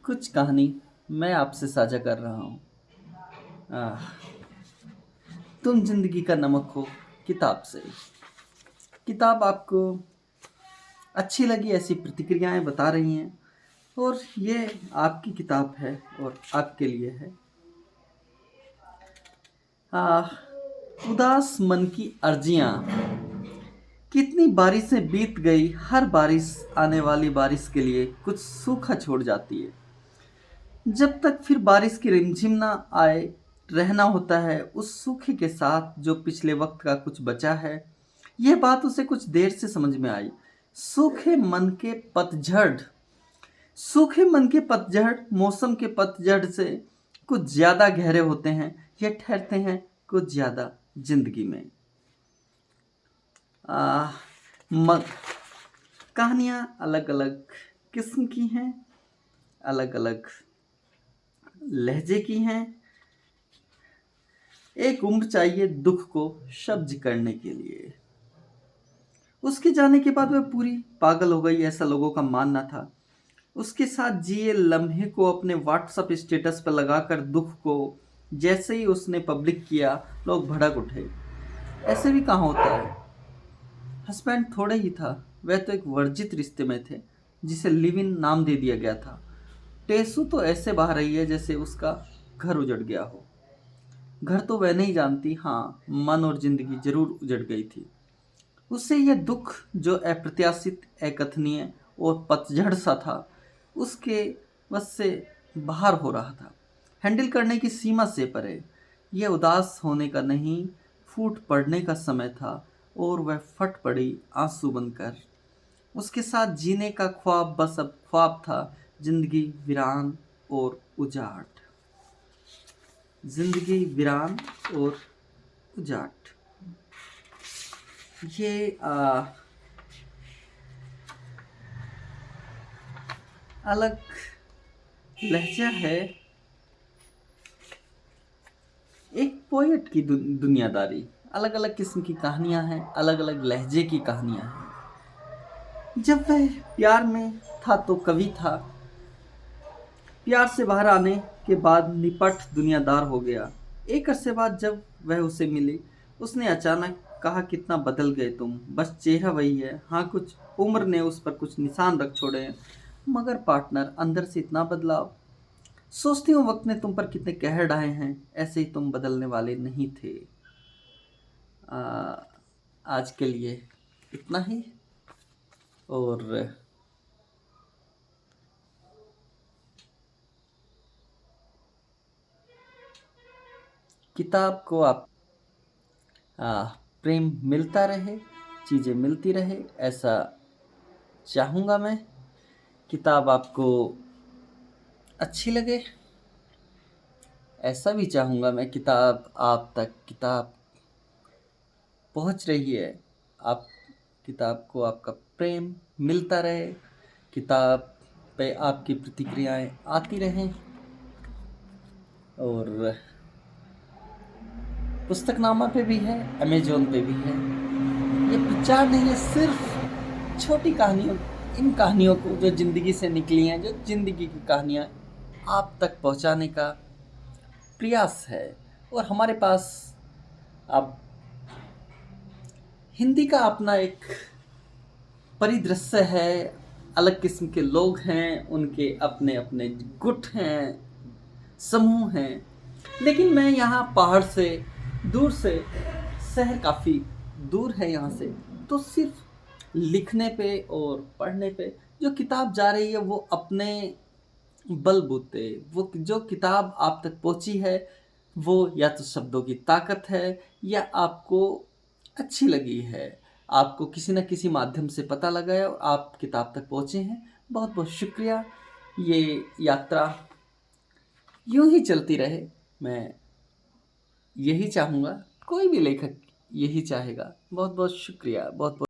कुछ कहानी मैं आपसे साझा कर रहा हूँ। आह, तुम जिंदगी का नमक हो किताब से। किताब आपको अच्छी लगी ऐसी प्रतिक्रियाएं बता रही हैं और ये आपकी किताब है और आपके लिए है। आह, उदास मन की अर्जियां, कितनी बारिशें बीत गई, हर बारिश आने वाली बारिश के लिए कुछ सूखा छोड़ जाती है। जब तक फिर बारिश की रिमझिम ना आए, रहना होता है उस सूखे के साथ जो पिछले वक्त का कुछ बचा है। यह बात उसे कुछ देर से समझ में आई। सूखे मन के पतझड़ सूखे मन के पतझड़ मौसम के पतझड़ से कुछ ज्यादा गहरे होते हैं। ये ठहरते हैं कुछ ज्यादा जिंदगी में। आ, म, कहानियां अलग अलग किस्म की हैं, अलग अलग लहजे की हैं। एक उम्र चाहिए दुख को शब्द करने के लिए। उसके जाने के बाद वह पूरी पागल हो गई, ऐसा लोगों का मानना था। उसके साथ जिए लम्हे को अपने व्हाट्सएप स्टेटस पर लगाकर दुख को जैसे ही उसने पब्लिक किया, लोग भड़क उठे। ऐसे भी कहाँ होता है। हस्बैंड थोड़े ही था, वह तो एक वर्जित रिश्ते में थे जिसे लिव इन नाम दे दिया गया था। टेसू तो ऐसे बहा रही है जैसे उसका घर उजड़ गया हो। घर तो वह नहीं जानती, हाँ मन और जिंदगी जरूर उजड़ गई थी। उससे यह दुख जो अप्रत्याशित, अकथनीय और पतझड़ सा था, उसके बस से बाहर हो रहा था, हैंडल करने की सीमा से परे। यह उदास होने का नहीं, फूट पड़ने का समय था और वह फट पड़ी आंसू बनकर। उसके साथ जीने का ख्वाब बस अब ख्वाब था, जिंदगी वीरान और उजाट। जिंदगी वीरान और उजाट। ये अलग लहजा है, एक पोएट की दुनियादारी। अलग अलग किस्म की कहानियां हैं, अलग अलग लहजे की कहानियां हैं। जब वह प्यार में था तो कवि था, प्यार से बाहर आने के बाद निपट दुनियादार हो गया। एक अरसे बाद जब वह उसे मिली, उसने अचानक कहा, कितना बदल गए तुम, बस चेहरा वही है, हाँ कुछ उम्र ने उस पर कुछ निशान रख छोड़े हैं, मगर पार्टनर अंदर से इतना बदलाव। सोचती हूँ वक्त ने तुम पर कितने कहर ढाए हैं, ऐसे ही तुम बदलने वाले नहीं थे। आ, आज के लिए इतना ही। और किताब को आप प्रेम मिलता रहे, चीज़ें मिलती रहे, ऐसा चाहूँगा मैं। किताब आपको अच्छी लगे, ऐसा भी चाहूँगा मैं। किताब आप तक किताब पहुँच रही है, आप किताब को आपका प्रेम मिलता रहे, किताब पे आपकी प्रतिक्रियाएं आती रहें। और पुस्तकनामा पे भी है, अमेजोन पे भी है। ये प्रचार नहीं है, सिर्फ छोटी कहानियों, इन कहानियों को जो ज़िंदगी से निकली हैं, जो ज़िंदगी की कहानियाँ आप तक पहुँचाने का प्रयास है। और हमारे पास अब हिंदी का अपना एक परिदृश्य है, अलग किस्म के लोग हैं, उनके अपने अपने गुट हैं, समूह हैं। लेकिन मैं यहाँ पहाड़ से दूर से, शहर काफ़ी दूर है यहाँ से, तो सिर्फ लिखने पे और पढ़ने पे जो किताब जा रही है वो अपने बलबूते, वो जो किताब आप तक पहुँची है वो या तो शब्दों की ताकत है या आपको अच्छी लगी है, आपको किसी न किसी माध्यम से पता लगा है और आप किताब तक पहुँचे हैं। बहुत बहुत शुक्रिया। ये यात्रा यूं ही चलती रहे, मैं यही चाहूँगा, कोई भी लेखक यही चाहेगा। बहुत बहुत शुक्रिया, बहुत बहुत